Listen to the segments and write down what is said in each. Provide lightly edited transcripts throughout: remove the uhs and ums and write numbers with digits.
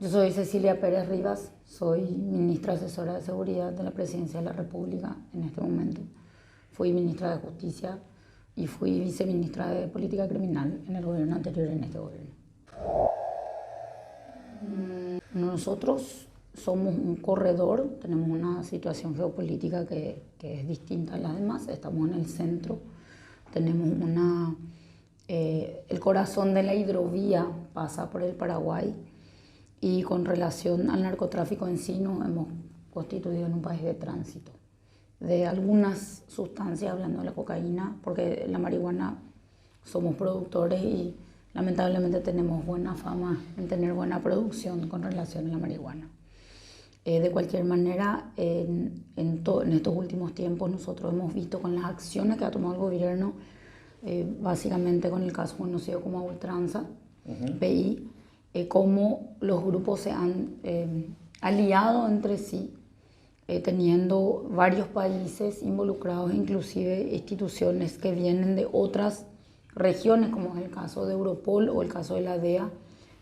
Yo soy Cecilia Pérez Rivas, soy ministra asesora de Seguridad de la Presidencia de la República en este momento. Fui ministra de Justicia y fui viceministra de Política Criminal en el gobierno anterior, en este gobierno. Nosotros somos un corredor, tenemos una situación geopolítica que es distinta a las demás, estamos en el centro, tenemos el corazón de la hidrovía pasa por el Paraguay y con relación al narcotráfico en sí nos hemos constituido en un país de tránsito de algunas sustancias, hablando de la cocaína, porque la marihuana somos productores y lamentablemente tenemos buena fama en tener buena producción con relación a la marihuana. De cualquier manera, en estos últimos tiempos nosotros hemos visto con las acciones que ha tomado el gobierno, básicamente con el caso conocido como a ultranza, PI, cómo los grupos se han aliado entre sí, teniendo varios países involucrados, inclusive instituciones que vienen de otras regiones, como es el caso de Europol o el caso de la DEA,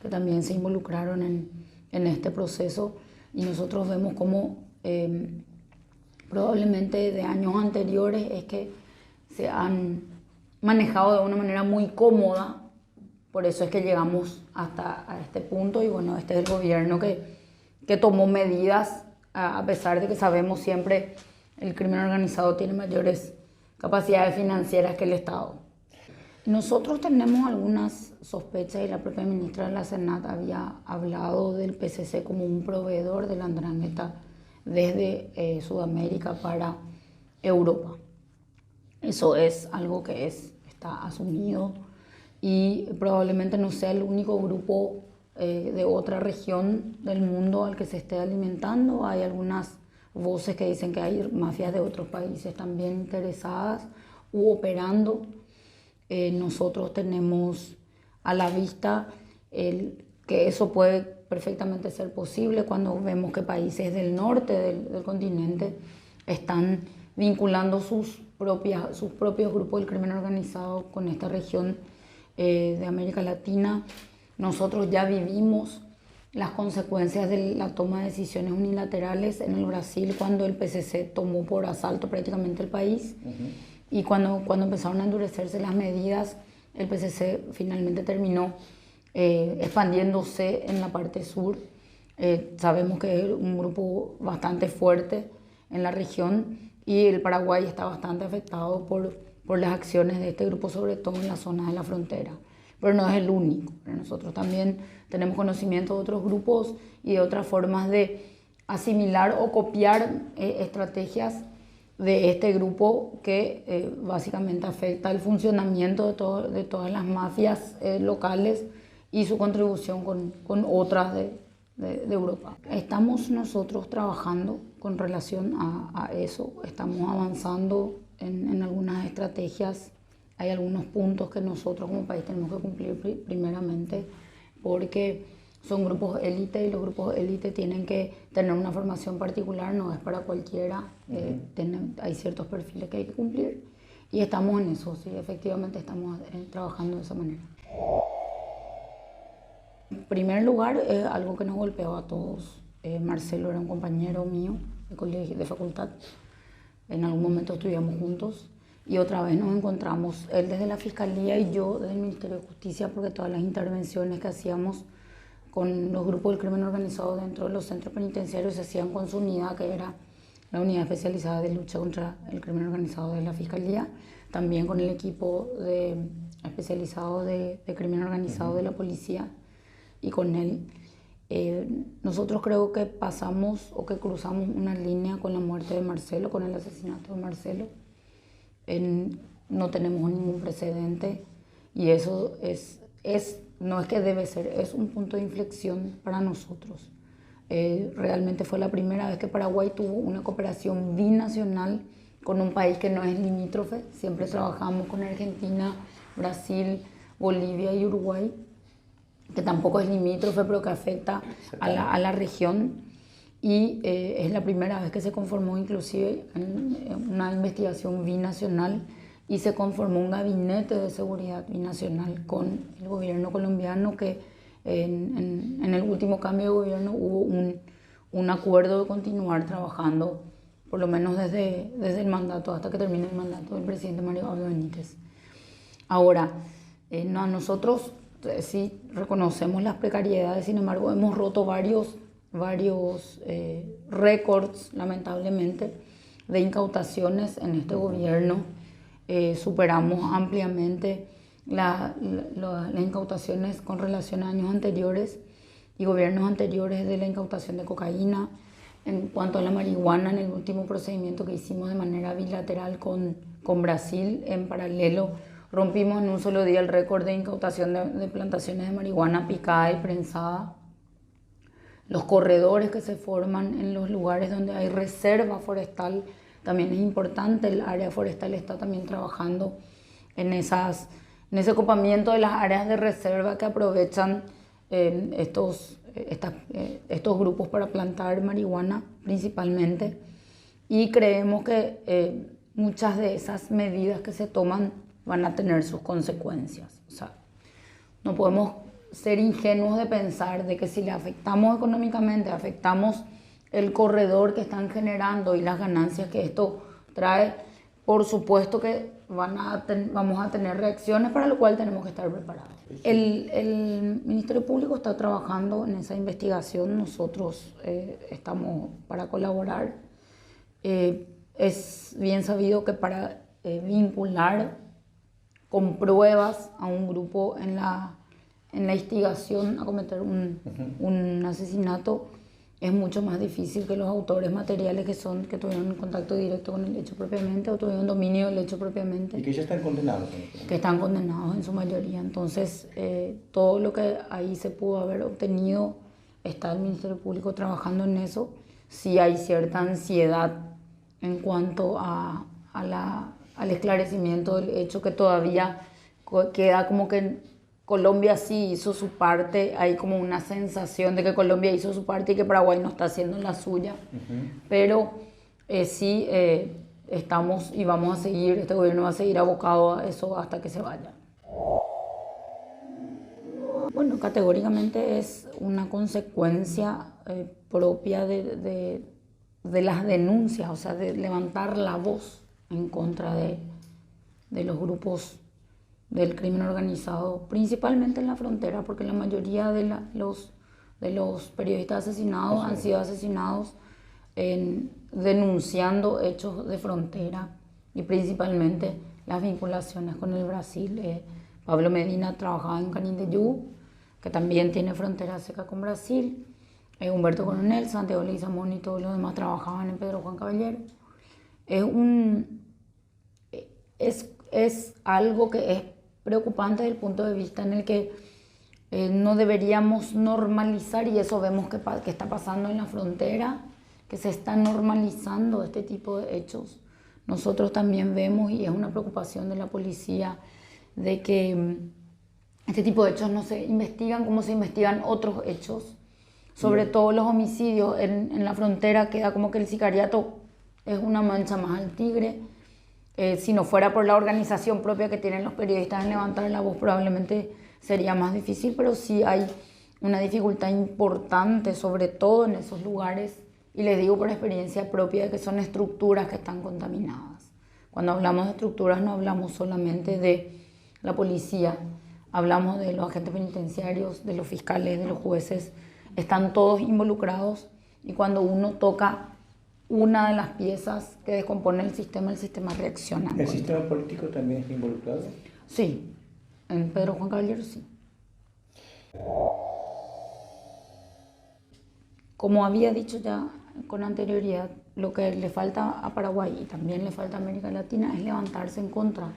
que también se involucraron en este proceso. Y nosotros vemos cómo probablemente de años anteriores es que se han manejado de una manera muy cómoda, por eso es que llegamos hasta a este punto. Y bueno, este es el gobierno que tomó medidas, a pesar de que sabemos siempre el crimen organizado tiene mayores capacidades financieras que el Estado. Nosotros tenemos algunas sospechas y la propia ministra de la Senat había hablado del PCC como un proveedor de la andrangheta desde Sudamérica para Europa. Eso es algo que está asumido y probablemente no sea el único grupo de otra región del mundo al que se esté alimentando. Hay algunas voces que dicen que hay mafias de otros países también interesadas u operando. Nosotros tenemos a la vista que eso puede perfectamente ser posible cuando vemos que países del norte del continente están vinculando sus propios grupos del crimen organizado con esta región de América Latina. Nosotros ya vivimos las consecuencias de la toma de decisiones unilaterales en el Brasil cuando el PCC tomó por asalto prácticamente el país. Y cuando empezaron a endurecerse las medidas, el PCC finalmente terminó expandiéndose en la parte sur. Sabemos que es un grupo bastante fuerte en la región y el Paraguay está bastante afectado por las acciones de este grupo, sobre todo en la zona de la frontera. Pero no es el único. Nosotros también tenemos conocimiento de otros grupos y de otras formas de asimilar o copiar estrategias de este grupo que básicamente afecta el funcionamiento de todas las mafias locales y su contribución con otras de Europa. Estamos nosotros trabajando con relación a eso, estamos avanzando en algunas estrategias. Hay algunos puntos que nosotros como país tenemos que cumplir primeramente porque son grupos élite y los grupos élite tienen que tener una formación particular, no es para cualquiera. Hay ciertos perfiles que hay que cumplir y estamos en eso, sí, efectivamente estamos trabajando de esa manera. En primer lugar, algo que nos golpeó a todos. Marcelo era un compañero mío de colegio, de facultad. En algún momento estudiamos juntos y otra vez nos encontramos, él desde la Fiscalía y yo desde el Ministerio de Justicia, porque todas las intervenciones que hacíamos con los grupos del crimen organizado dentro de los centros penitenciarios se hacían con su unidad, que era la unidad especializada de lucha contra el crimen organizado de la Fiscalía, también con el equipo especializado de crimen organizado de la policía y con él. Nosotros creo que pasamos o que cruzamos una línea con la muerte de Marcelo, con el asesinato de Marcelo. No tenemos ningún precedente y eso no es que debe ser, es un punto de inflexión para nosotros. Realmente fue la primera vez que Paraguay tuvo una cooperación binacional con un país que no es limítrofe. Siempre trabajamos con Argentina, Brasil, Bolivia y Uruguay, que tampoco es limítrofe, pero que afecta a la región. Y es la primera vez que se conformó inclusive una investigación binacional y se conformó un gabinete de seguridad binacional con el gobierno colombiano que En el último cambio de gobierno hubo un acuerdo de continuar trabajando, por lo menos desde el mandato hasta que termine el mandato del presidente Mario Abdo Benítez. Ahora, nosotros sí reconocemos las precariedades, sin embargo hemos roto varios récords, lamentablemente, de incautaciones en este gobierno. Superamos ampliamente las incautaciones con relación a años anteriores y gobiernos anteriores de la incautación de cocaína. En cuanto a la marihuana, en el último procedimiento que hicimos de manera bilateral con Brasil, en paralelo, rompimos en un solo día el récord de incautación de plantaciones de marihuana picada y prensada. Los corredores que se forman en los lugares donde hay reserva forestal también es importante. El área forestal está también trabajando en ese copamiento de las áreas de reserva que aprovechan estos grupos para plantar marihuana principalmente. Y creemos que muchas de esas medidas que se toman van a tener sus consecuencias. O sea, no podemos ser ingenuos de pensar de que si le afectamos económicamente, afectamos el corredor que están generando y las ganancias que esto trae, por supuesto que vamos a tener reacciones, para lo cual tenemos que estar preparados. El Ministerio Público está trabajando en esa investigación, nosotros estamos para colaborar. Es bien sabido que para vincular con pruebas a un grupo en la instigación a cometer un asesinato es mucho más difícil que los autores materiales que tuvieron contacto directo con el hecho propiamente o tuvieron dominio del hecho propiamente. Y que ya están condenados. Que están condenados en su mayoría. Entonces, todo lo que ahí se pudo haber obtenido, está el Ministerio Público trabajando en eso. Sí hay cierta ansiedad en cuanto al esclarecimiento del hecho, que todavía queda como que Colombia sí hizo su parte, hay como una sensación de que Colombia hizo su parte y que Paraguay no está haciendo la suya, pero sí estamos y vamos a seguir, este gobierno va a seguir abocado a eso hasta que se vaya. Bueno, categóricamente es una consecuencia propia de las denuncias, o sea, de levantar la voz en contra de los grupos del crimen organizado, principalmente en la frontera, porque la mayoría de los periodistas asesinados han sido asesinados denunciando hechos de frontera y principalmente las vinculaciones con el Brasil. Pablo Medina trabajaba en Canindeyú, que también tiene frontera seca con Brasil. Humberto Coronel, Santiago Leguizamón y todos los demás trabajaban en Pedro Juan Caballero. Es algo que es preocupante desde el punto de vista en el que no deberíamos normalizar, y eso vemos que está pasando en la frontera, que se está normalizando este tipo de hechos. Nosotros también vemos, y es una preocupación de la policía, de que este tipo de hechos no se investigan como se investigan otros hechos, sobre todo los homicidios. En la frontera queda como que el sicariato es una mancha más al tigre. Si no fuera por la organización propia que tienen los periodistas en levantar la voz, probablemente sería más difícil, pero sí hay una dificultad importante, sobre todo en esos lugares, y les digo por experiencia propia, de que son estructuras que están contaminadas. Cuando hablamos de estructuras no hablamos solamente de la policía, hablamos de los agentes penitenciarios, de los fiscales, de los jueces, están todos involucrados, y cuando uno toca una de las piezas que descompone el sistema reacciona. ¿El sistema político también está involucrado? Sí, en Pedro Juan Caballero sí. Como había dicho ya con anterioridad, lo que le falta a Paraguay y también le falta a América Latina es levantarse en contra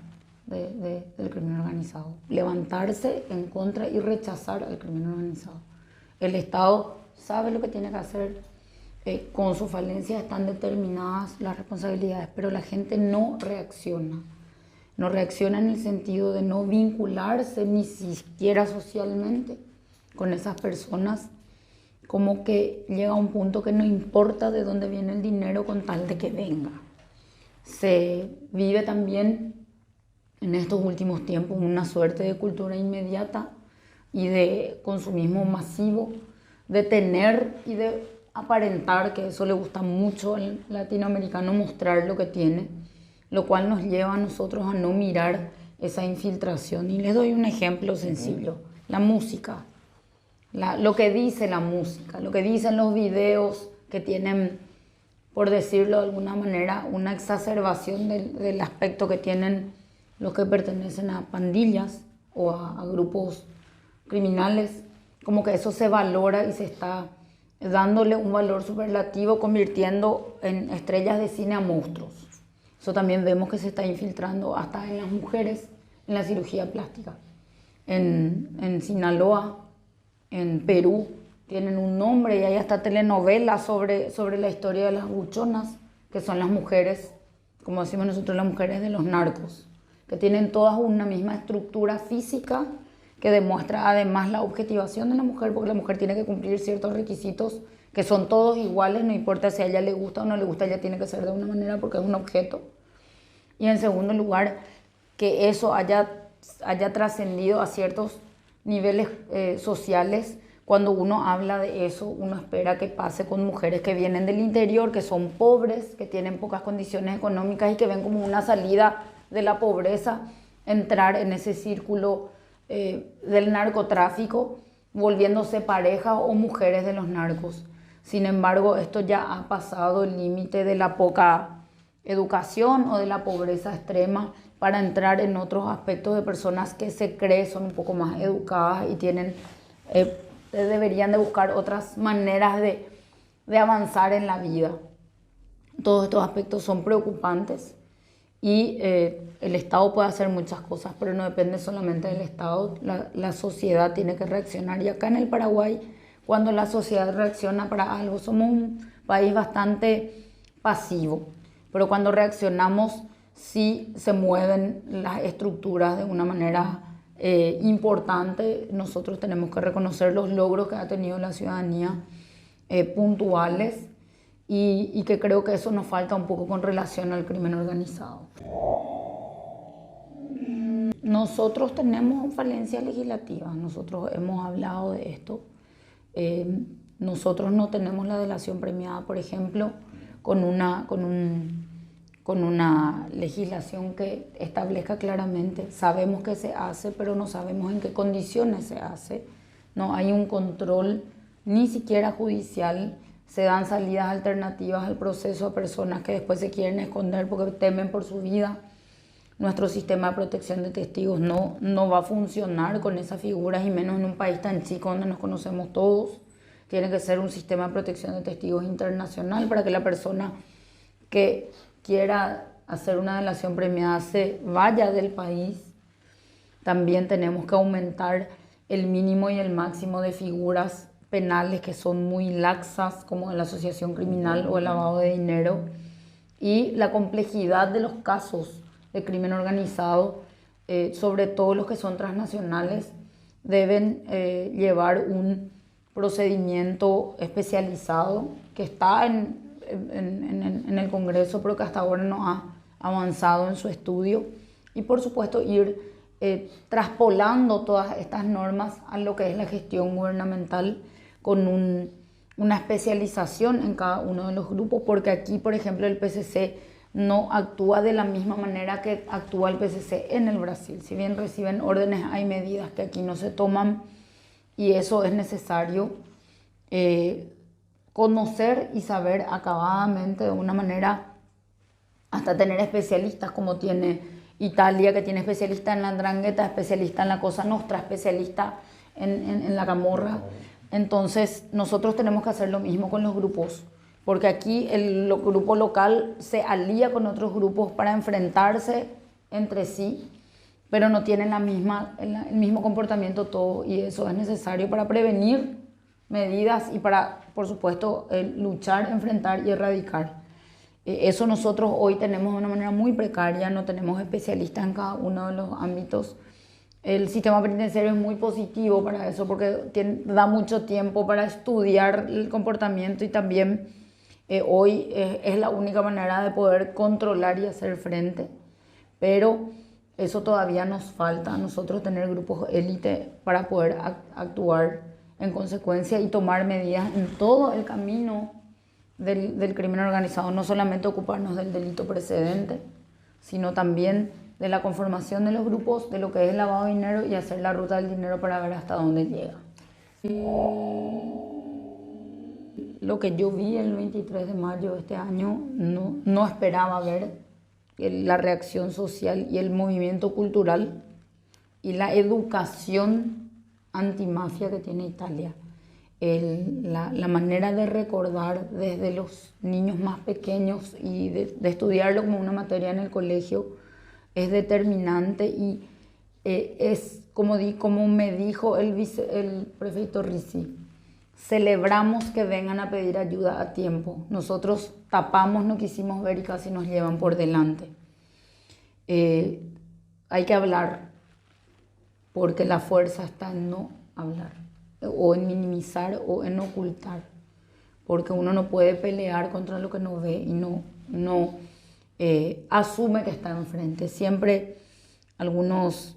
del crimen organizado. Levantarse en contra y rechazar al crimen organizado. El Estado sabe lo que tiene que hacer. Con sus falencias están determinadas las responsabilidades, pero la gente no reacciona. No reacciona en el sentido de no vincularse ni siquiera socialmente con esas personas, como que llega a un punto que no importa de dónde viene el dinero con tal de que venga. Se vive también en estos últimos tiempos una suerte de cultura inmediata, y de consumismo masivo, de tener y de aparentar, que eso le gusta mucho al latinoamericano, mostrar lo que tiene, lo cual nos lleva a nosotros a no mirar esa infiltración. Y les doy un ejemplo sencillo: la música, lo que dice la música, lo que dicen los videos que tienen, por decirlo de alguna manera, una exacerbación del aspecto que tienen los que pertenecen a pandillas o a grupos criminales, como que eso se valora y se está dándole un valor superlativo, convirtiendo en estrellas de cine a monstruos. Eso también vemos que se está infiltrando hasta en las mujeres, en la cirugía plástica. En Sinaloa, en Perú, tienen un nombre y hay hasta telenovelas sobre la historia de las buchonas, que son las mujeres, como decimos nosotros, las mujeres de los narcos, que tienen todas una misma estructura física que demuestra además la objetivación de la mujer, porque la mujer tiene que cumplir ciertos requisitos que son todos iguales, no importa si a ella le gusta o no le gusta, ella tiene que ser de una manera porque es un objeto. Y en segundo lugar, que eso haya trascendido a ciertos niveles sociales. Cuando uno habla de eso, uno espera que pase con mujeres que vienen del interior, que son pobres, que tienen pocas condiciones económicas y que ven como una salida de la pobreza entrar en ese círculo del narcotráfico, volviéndose parejas o mujeres de los narcos. Sin embargo, esto ya ha pasado el límite de la poca educación o de la pobreza extrema para entrar en otros aspectos de personas que se creen son un poco más educadas y tienen, deberían de buscar otras maneras de avanzar en la vida. Todos estos aspectos son preocupantes y el Estado puede hacer muchas cosas, pero no depende solamente del Estado. La sociedad tiene que reaccionar, y acá en el Paraguay, cuando la sociedad reacciona para algo, somos un país bastante pasivo, pero cuando reaccionamos sí se mueven las estructuras de una manera importante. Nosotros tenemos que reconocer los logros que ha tenido la ciudadanía puntuales, y que creo que eso nos falta un poco con relación al crimen organizado. Nosotros tenemos falencias legislativas, nosotros hemos hablado de esto. Nosotros no tenemos la delación premiada, por ejemplo, con una legislación que establezca claramente. Sabemos que se hace, pero no sabemos en qué condiciones se hace. No hay un control ni siquiera judicial. Se dan salidas alternativas al proceso a personas que después se quieren esconder porque temen por su vida. Nuestro sistema de protección de testigos no va a funcionar con esas figuras, y menos en un país tan chico donde nos conocemos todos. Tiene que ser un sistema de protección de testigos internacional para que la persona que quiera hacer una delación premiada se vaya del país. También tenemos que aumentar el mínimo y el máximo de figuras penales que son muy laxas, como la asociación criminal o el lavado de dinero, y la complejidad de los casos de crimen organizado, sobre todo los que son transnacionales, deben llevar un procedimiento especializado que está en el Congreso, pero que hasta ahora no ha avanzado en su estudio, y por supuesto ir traspolando todas estas normas a lo que es la gestión gubernamental, con una especialización en cada uno de los grupos, porque aquí, por ejemplo, el PCC no actúa de la misma manera que actúa el PCC en el Brasil. Si bien reciben órdenes, hay medidas que aquí no se toman, y eso es necesario conocer y saber acabadamente, de una manera, hasta tener especialistas como tiene Italia, que tiene especialista en la 'ndrangheta, especialista en la Cosa Nostra, especialista en la camorra. Entonces nosotros tenemos que hacer lo mismo con los grupos, porque aquí el grupo local se alía con otros grupos para enfrentarse entre sí, pero no tienen el mismo comportamiento todo, y eso es necesario para prevenir medidas y para, por supuesto, luchar, enfrentar y erradicar. Eso nosotros hoy tenemos de una manera muy precaria, no tenemos especialistas en cada uno de los ámbitos. El sistema penitenciario es muy positivo para eso, porque da mucho tiempo para estudiar el comportamiento, y también hoy es la única manera de poder controlar y hacer frente. Pero Eso todavía nos falta a nosotros tener grupos élite para poder actuar en consecuencia y tomar medidas en todo el camino del crimen organizado, no solamente ocuparnos del delito precedente, sino también de la conformación de los grupos, de lo que es el lavado de dinero y hacer la ruta del dinero para ver hasta dónde llega. Lo que yo vi el 23 de mayo de este año, no esperaba ver la reacción social y el movimiento cultural y la educación antimafia que tiene Italia. La manera de recordar desde los niños más pequeños y de estudiarlo como una materia en el colegio es determinante y es como me dijo el prefecto Ricci, celebramos que vengan a pedir ayuda a tiempo. Nosotros tapamos, no quisimos ver y casi nos llevan por delante. Hay que hablar porque la fuerza está en no hablar o en minimizar o en ocultar, porque uno no puede pelear contra lo que no ve y no asume que está enfrente. Siempre algunos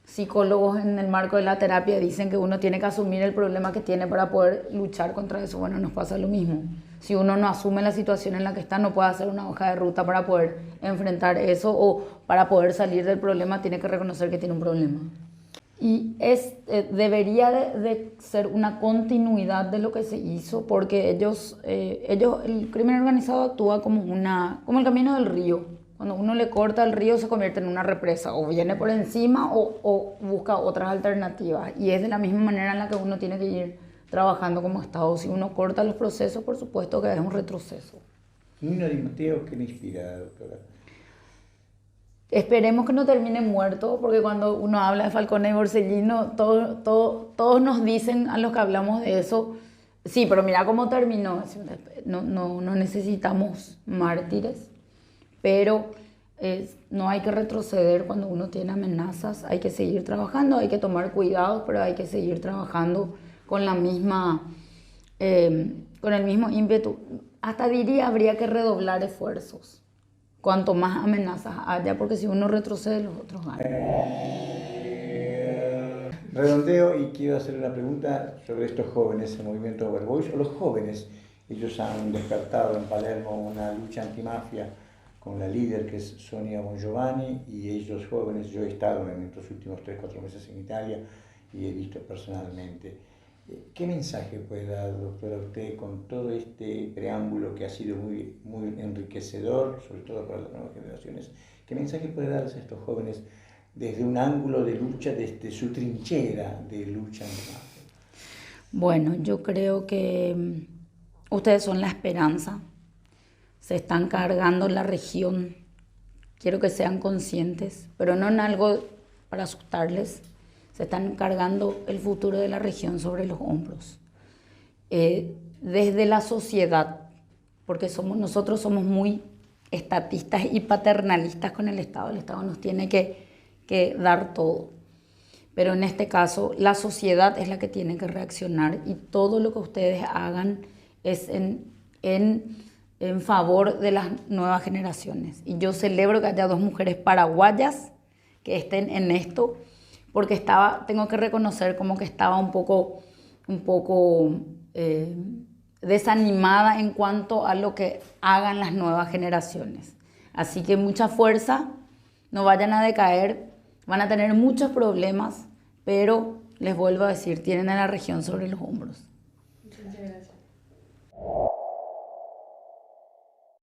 psicólogos en el marco de la terapia dicen que uno tiene que asumir el problema que tiene para poder luchar contra eso. Bueno, nos pasa lo mismo. Si uno no asume la situación en la que está, no puede hacer una hoja de ruta para poder enfrentar eso o para poder salir del problema, tiene que reconocer que tiene un problema. Y debería de ser una continuidad de lo que se hizo, porque el crimen organizado actúa como el camino del río. Cuando uno le corta el río se convierte en una represa, o viene por encima o busca otras alternativas. Y es de la misma manera en la que uno tiene que ir trabajando como Estado. Si uno corta los procesos, por supuesto que es un retroceso. Nino Di Matteo, ¿qué le inspira, doctora? Esperemos que no termine muerto, porque cuando uno habla de Falcone y Borsellino, todos nos dicen a los que hablamos de eso, sí, pero mira cómo terminó. No necesitamos mártires, pero no hay que retroceder cuando uno tiene amenazas. Hay que seguir trabajando, hay que tomar cuidados, pero hay que seguir trabajando con el mismo ímpetu. Hasta diría, habría que redoblar esfuerzos. Cuanto más amenazas haya, porque si uno retrocede, los otros ganan. Redondeo y quiero hacer una pregunta sobre estos jóvenes, el movimiento Overvoice, o los jóvenes. Ellos han despertado en Palermo una lucha antimafia con la líder que es Sonia Bongiovanni, y ellos jóvenes, yo he estado en estos últimos 3-4 meses en Italia y he visto personalmente. ¿Qué mensaje puede dar, doctora, usted con todo este preámbulo que ha sido muy, muy enriquecedor, sobre todo para las nuevas generaciones? ¿Qué mensaje puede darles a estos jóvenes desde un ángulo de lucha, desde su trinchera de lucha antimafia? Bueno, yo creo que ustedes son la esperanza. Se están cargando la región. Quiero que sean conscientes, pero no en algo para asustarles. Se están cargando el futuro de la región sobre los hombros. Desde la sociedad, porque nosotros somos muy estatistas y paternalistas con el Estado. El Estado nos tiene que dar todo. Pero en este caso, la sociedad es la que tiene que reaccionar, y todo lo que ustedes hagan es en favor de las nuevas generaciones. Y yo celebro que haya 2 mujeres paraguayas que estén en esto, porque tengo que reconocer como que estaba un poco desanimada en cuanto a lo que hagan las nuevas generaciones. Así que mucha fuerza, no vayan a decaer, van a tener muchos problemas, pero les vuelvo a decir, tienen a la región sobre los hombros. Muchas gracias.